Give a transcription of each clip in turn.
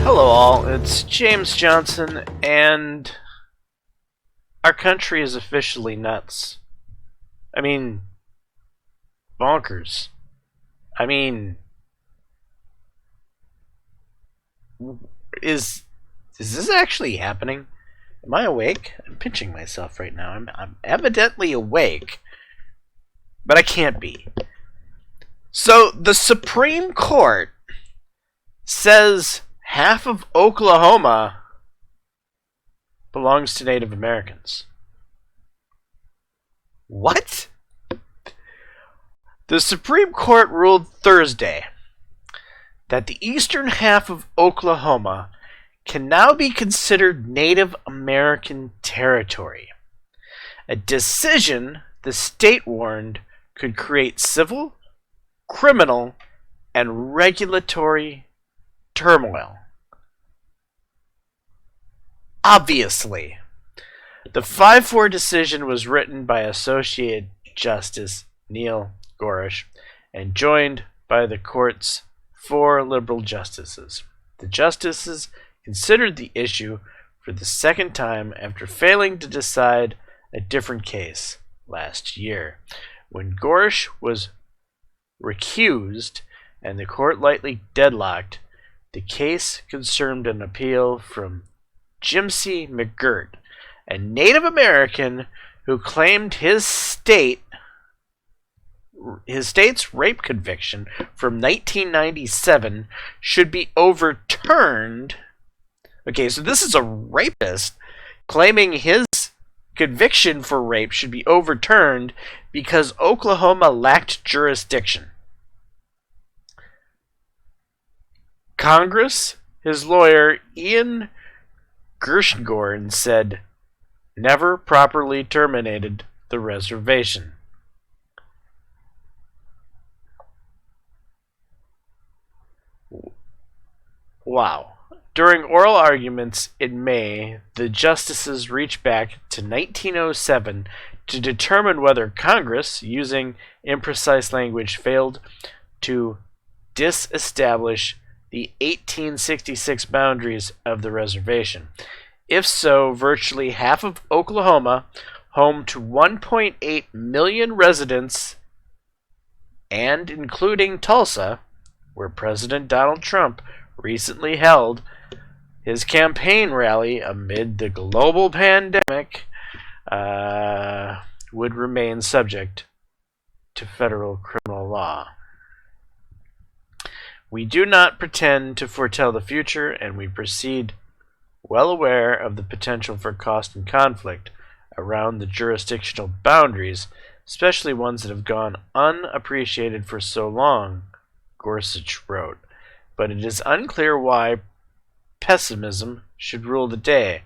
Hello all, it's James Johnson, and our country is officially nuts. I mean, bonkers. I mean, is this actually happening? Am I awake? I'm pinching myself right now. I'm evidently awake, but I can't be. So the Supreme Court says half of Oklahoma belongs to Native Americans. What? The Supreme Court ruled Thursday that the eastern half of Oklahoma can now be considered Native American territory. A decision, the state warned, could create civil, criminal, and regulatory turmoil. Obviously, the 5-4 decision was written by Associate Justice Neil Gorsuch and joined by the court's 4 liberal justices. The justices considered the issue for the second time after failing to decide a different case last year, when Gorsuch was recused and the court lightly deadlocked. The case concerned an appeal from Jimsy McGirt, a Native American who claimed his state's rape conviction from 1997 should be overturned. Okay, so this is a rapist claiming his conviction for rape should be overturned because Oklahoma lacked jurisdiction. Congress, his lawyer Ian Gershengorn, said, never properly terminated the reservation. Wow. During oral arguments in May, the justices reached back to 1907 to determine whether Congress, using imprecise language, failed to disestablish the 1866 boundaries of the reservation. If so, virtually half of Oklahoma, home to 1.8 million residents, and including Tulsa, where President Donald Trump recently held his campaign rally amid the global pandemic, would remain subject to federal criminal law. We do not pretend to foretell the future, and we proceed well aware of the potential for cost and conflict around the jurisdictional boundaries, especially ones that have gone unappreciated for so long, Gorsuch wrote. But it is unclear why pessimism should rule the day.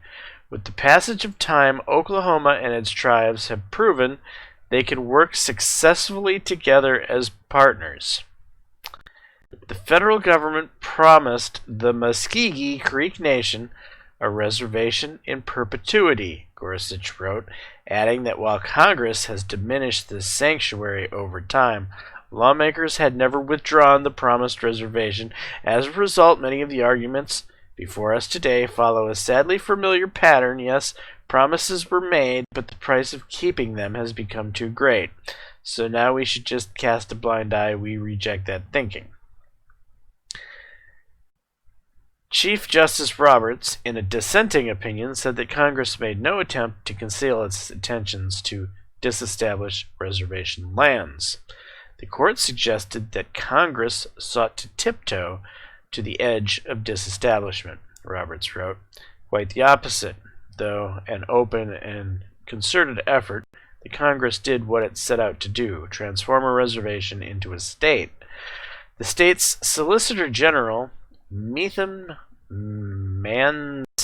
With the passage of time, Oklahoma and its tribes have proven they can work successfully together as partners. The federal government promised the Muskeege Creek Nation a reservation in perpetuity, Gorsuch wrote, adding that while Congress has diminished this sanctuary over time, lawmakers had never withdrawn the promised reservation. As a result, many of the arguments before us today follow a sadly familiar pattern. Yes, promises were made, but the price of keeping them has become too great. So now we should just cast a blind eye. We reject that thinking. Chief Justice Roberts, in a dissenting opinion, said that Congress made no attempt to conceal its intentions to disestablish reservation lands. The court suggested that Congress sought to tiptoe to the edge of disestablishment, Roberts wrote. Quite the opposite. Though an open and concerted effort, the Congress did what it set out to do, transform a reservation into a state. The state's Solicitor General, Mitham Mansinghani,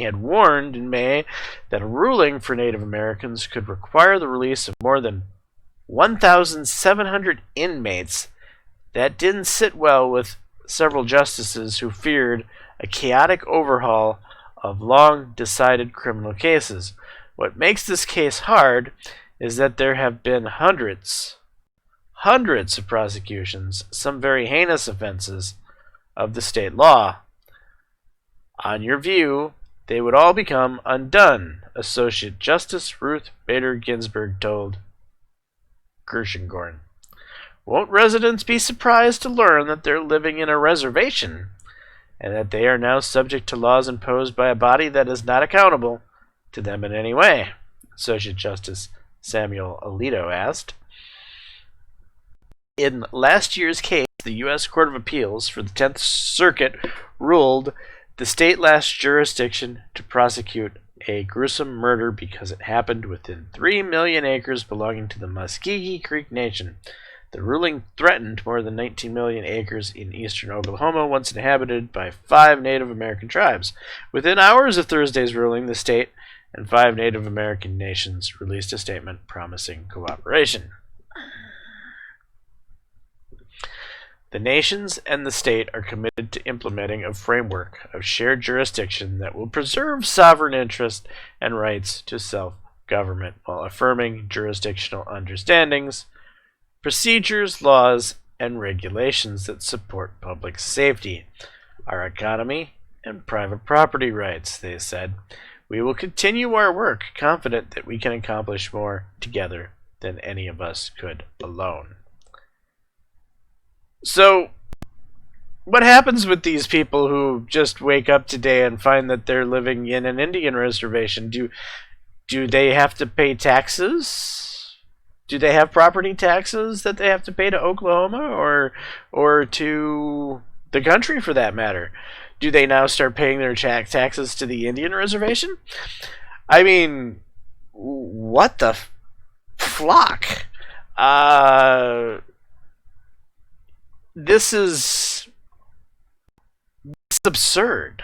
had warned in May that a ruling for Native Americans could require the release of more than 1,700 inmates. That didn't sit well with several justices who feared a chaotic overhaul of long-decided criminal cases. What makes this case hard is that there have been hundreds of prosecutions, some very heinous offenses, of the state law. On your view, they would all become undone, Associate Justice Ruth Bader Ginsburg told Gershengorn. Won't residents be surprised to learn that they're living in a reservation and that they are now subject to laws imposed by a body that is not accountable to them in any way? Associate Justice Samuel Alito asked. In last year's case, the U.S. Court of Appeals for the 10th Circuit ruled the state lacks jurisdiction to prosecute a gruesome murder because it happened within 3 million acres belonging to the Muskeege Creek Nation. The ruling threatened more than 19 million acres in eastern Oklahoma, once inhabited by 5 Native American tribes. Within hours of Thursday's ruling, the state and 5 Native American nations released a statement promising cooperation. The nations and the state are committed to implementing a framework of shared jurisdiction that will preserve sovereign interest and rights to self-government while affirming jurisdictional understandings, procedures, laws, and regulations that support public safety, our economy, and private property rights, they said. We will continue our work, confident that we can accomplish more together than any of us could alone. So, what happens with these people who just wake up today and find that they're living in an Indian reservation? Do they have to pay taxes? Do they have property taxes that they have to pay to Oklahoma or to the country for that matter? Do they now start paying their taxes to the Indian reservation? I mean, what the flock? This is absurd.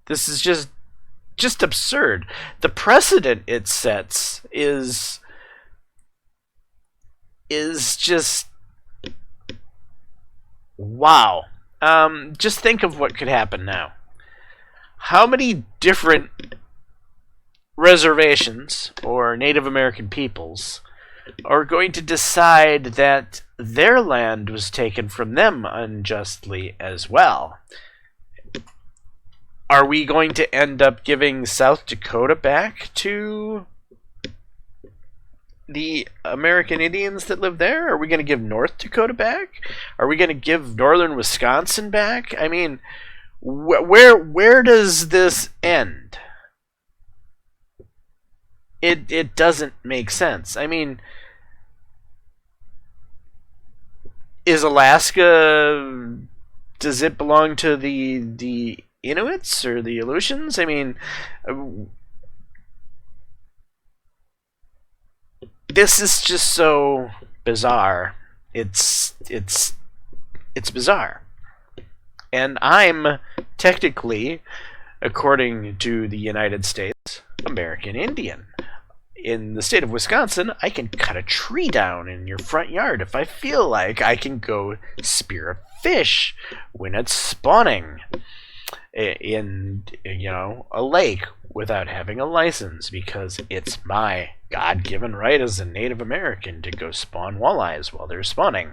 This is just absurd. The precedent it sets is just wow. Just think of what could happen now. How many different reservations or Native American peoples are going to decide that their land was taken from them unjustly as well? Are we going to end up giving South Dakota back to the American Indians that live there? Are we going to give North Dakota back? Are we going to give northern Wisconsin back? I mean, where does this end? It doesn't make sense. I mean, is Alaska, does it belong to the Inuits or the Aleutians? I mean, this is just so bizarre. It's bizarre. And I'm technically, according to the United States, American Indian. In the state of Wisconsin, I can cut a tree down in your front yard if I feel like. I can go spear a fish when it's spawning in, a lake without having a license, because it's my God-given right as a Native American to go spawn walleyes while they're spawning.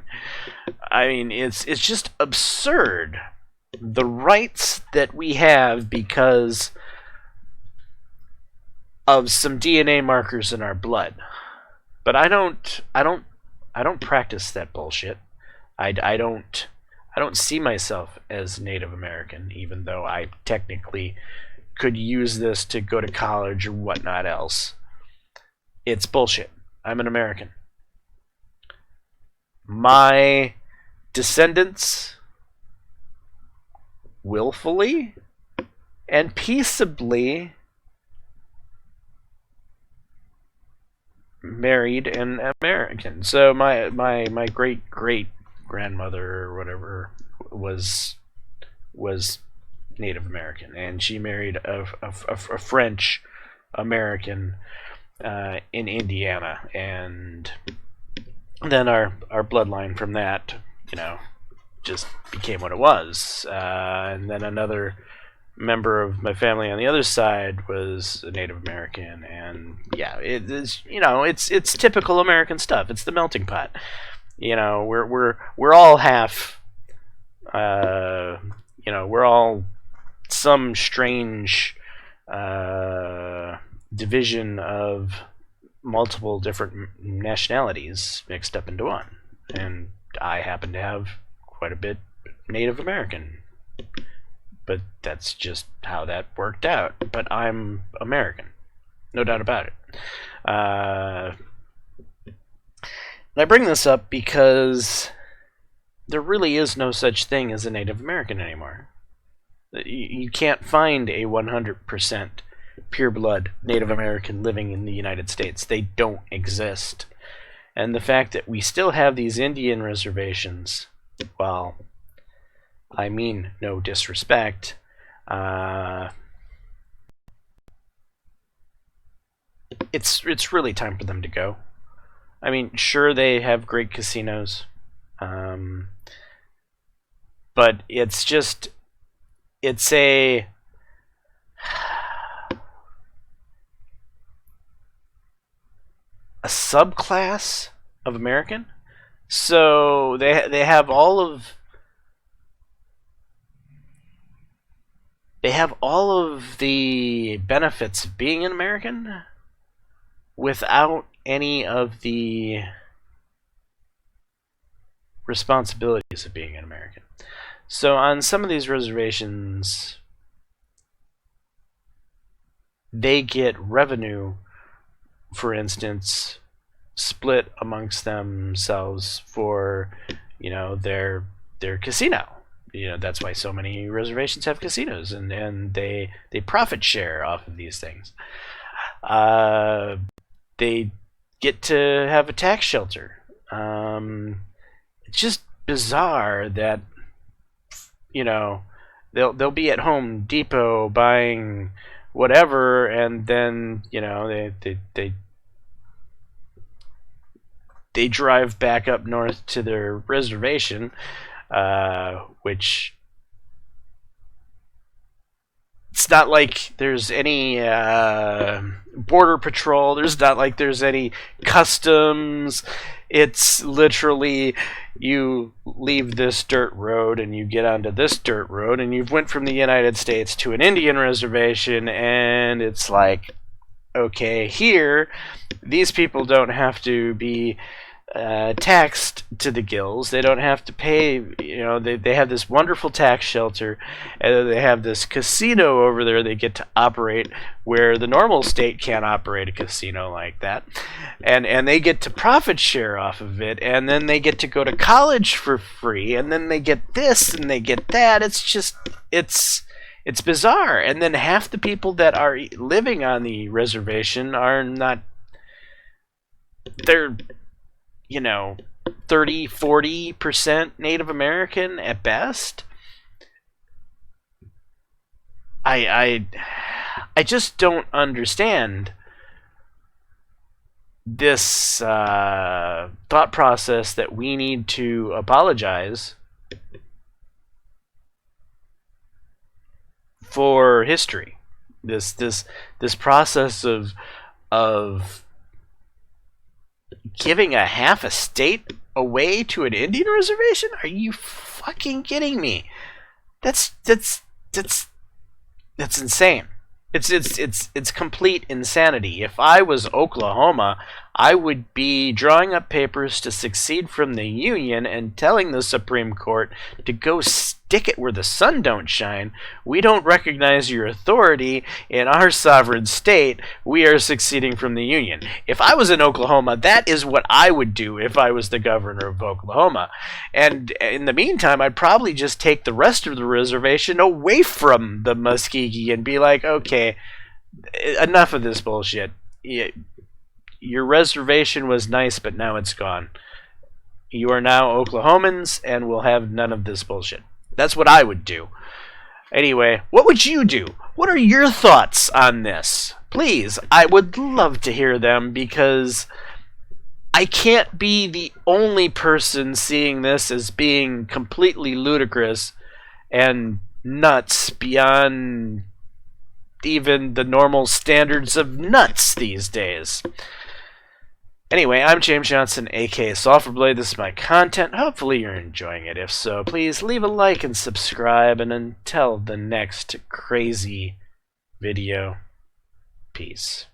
I mean, it's just absurd, the rights that we have because of some DNA markers in our blood. But I don't practice that bullshit. I don't see myself as Native American, even though I technically could use this to go to college or whatnot else. It's bullshit. I'm an American. My descendants willfully and peaceably married an American. So my great grandmother or whatever was Native American, and she married a French American in Indiana, and then our bloodline from that, just became what it was. And then another member of my family on the other side was a Native American, and yeah, it's typical American stuff. It's the melting pot. We're all half We're all some strange division of multiple different nationalities mixed up into one. And I happen to have quite a bit Native American. But that's just how that worked out. But I'm American. No doubt about it. And I bring this up because there really is no such thing as a Native American anymore. You can't find a 100% pure-blood Native American living in the United States. They don't exist. And the fact that we still have these Indian reservations, well, I mean no disrespect, it's really time for them to go. I mean, sure, they have great casinos, but it's a subclass of American. So they have all of the benefits of being an American without any of the responsibilities of being an American. So on some of these reservations, they get revenue, for instance, split amongst themselves for, their casino. That's why so many reservations have casinos, and they profit share off of these things. They get to have a tax shelter. It's just bizarre that they'll be at Home Depot buying whatever, and then they drive back up north to their reservation, which it's not like there's any border patrol. There's not like there's any customs. It's literally you leave this dirt road and you get onto this dirt road, and you've went from the United States to an Indian reservation, and it's like, okay, here these people don't have to be taxed to the gills. They don't have to pay. They have this wonderful tax shelter, and they have this casino over there they get to operate, where the normal state can't operate a casino like that, and they get to profit share off of it, and then they get to go to college for free, and then they get this and they get that. It's bizarre. And then half the people that are living on the reservation are not. They're 30-40% Native American at best. I just don't understand this thought process that we need to apologize for history. This process of giving a half a state away to an Indian reservation? Are you fucking kidding me? That's insane. It's complete insanity. If I was Oklahoma, I would be drawing up papers to secede from the Union and telling the Supreme Court to go stick it where the sun don't shine. We don't recognize your authority in our sovereign state. We are seceding from the Union. If I was in Oklahoma, that is what I would do if I was the governor of Oklahoma. And in the meantime, I'd probably just take the rest of the reservation away from the Muskeege and be like, okay, enough of this bullshit. Your reservation was nice, but now it's gone. You are now Oklahomans, and we'll have none of this bullshit. That's what I would do. Anyway, what would you do? What are your thoughts on this? Please, I would love to hear them, because I can't be the only person seeing this as being completely ludicrous and nuts beyond even the normal standards of nuts these days. Anyway, I'm James Johnson, aka Sulfurblade. This is my content. Hopefully you're enjoying it. If so, please leave a like and subscribe. And until the next crazy video, peace.